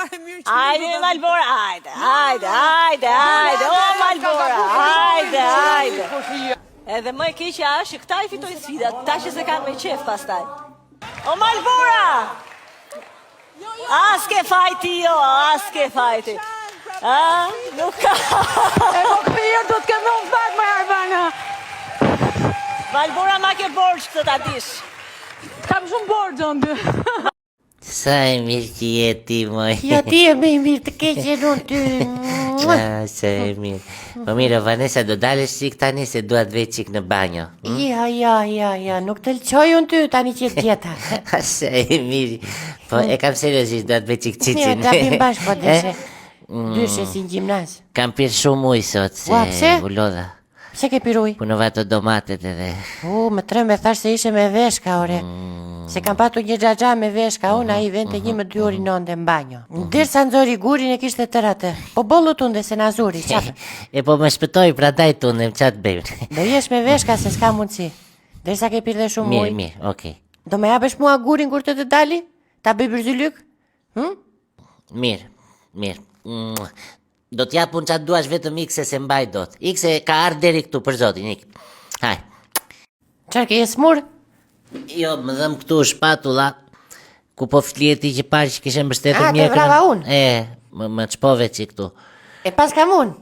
fare mirë që Hajde me Malbora, hajde, o Malbora, hajde. Edhe më e keqja është këta I fitoj sfida, ta që se kanë me qef pastaj. O Malbora! Aske fajti jo, aske fajti. Nuk ka. E po këpër do të kemë unë pak me Arbana. Malbora ma ke borç këtë ta dish. Kam shumë borç on ty. Sa e mirë që jeti, moj. Jo, ti e me mirë të keqen unë ty. Sa e mirë. Po mirë, Vanessa, do dalesh qik tani se duat veç qik në banjo. Ja, nuk të lëqoj unë ty tani që tjeta. Sa e mirë. Po e kam seriosisht duat veç qik qicin. Jo, ta bim bash po dyshe. Dyshe si në gjimnaz. Kam pirë shumë ujë sot se u lodha. Pse ke piruj? Punova të domatet edhe. Me trembe thash se ishe me veshka, ore. Se kam patu një xhaxha me veshka, unë a I vente 1-2 orë nënde në banjo. Ndërsa nxori gurin e kishte tërë atë. Po bollu tunde se na zuri, qafë. E po më shpëtoj pra daj tunde, më qatë bejmë. Do jesh me veshka se s'ka mundësi. Derisa ke pirë dhe shumë ujë. Mirë, okej. Do me japesh mua gurin kur të dali? Ta bëj bërzylyk? Mirë. Do t'jap unë qatë duash vetëm ikse se mbaj dot. Ikse ka ardë deri këtu për zotin, ik. Haj. Qarë ke smur? Jo, më dhëm këtu shpatula, ku po flieti që parë që kishe mbështetur mjekën. Te vrava unë? Më qpove që këtu. E pas kam unë?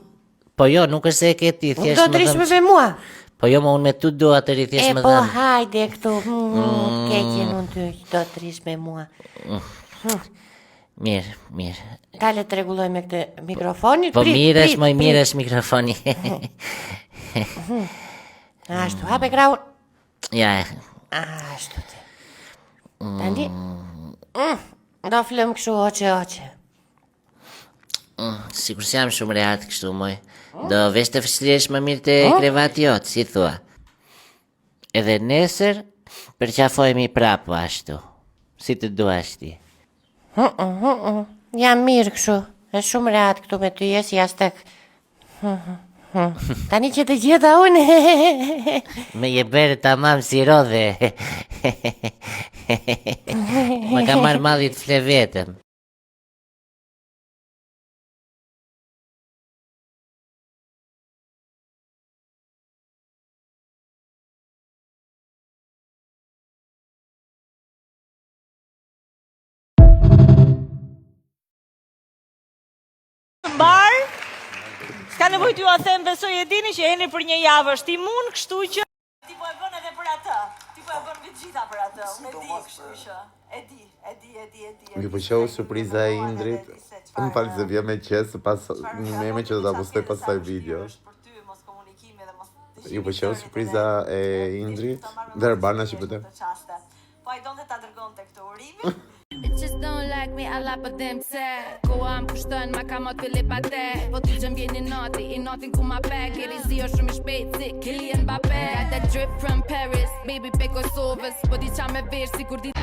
Po jo, nuk është se e ke ti, thjesht Do të rishme me mua? Po jo, më unë me tu do atë thjesht më Po dhëm. hajde këtu, keqen unë ty, do të rish me mua. Mirë. Kale të regulloj me këtë mikrofonit. Po mirë është mikrofoni. Ashtu, hape kraun. Ja. Ashtu të. Tandi? Do flëm kështu oqe. Sikur si jam shumë rehat kështu, moj. Do vesh të fëshliresh më mirë të krevati jotë, si thua. Edhe nesër, përqafojmi prapo ashtu. Si të duash ti. Jam mirë kështu. E shumë rehat këtu me ty jes jastek. Tani që të gjeta unë. Me je bere tamam si rodhe. Më ka marrë madhit fle vetëm. Mbar, s'ka nevoj t'ju a them besoj e dini që jeni për një javë është imun, kështu që ti po e bën edhe për atë, ti po e bën me gjitha për atë, unë e di, kështu që, e di. Mi pëlqeu surpriza e Indrit, më falë se vje me qesë, pas një meme që do t'a postoj pas taj video. Ju pëlqeu surpriza e Indrit, dhe Arbana që pëtë. Po ai donte ta dërgonte këtë urimin. Bitches don't like me, a lot of them say Koa më kushtën, ma ka mot Filipate Po ty që m'vjen I notin ku ma pe Keri zi o shumë I shpejt si Kylian Mbappé Got that drip from Paris, baby pe Kosovës Po di qa me vesh si kur dit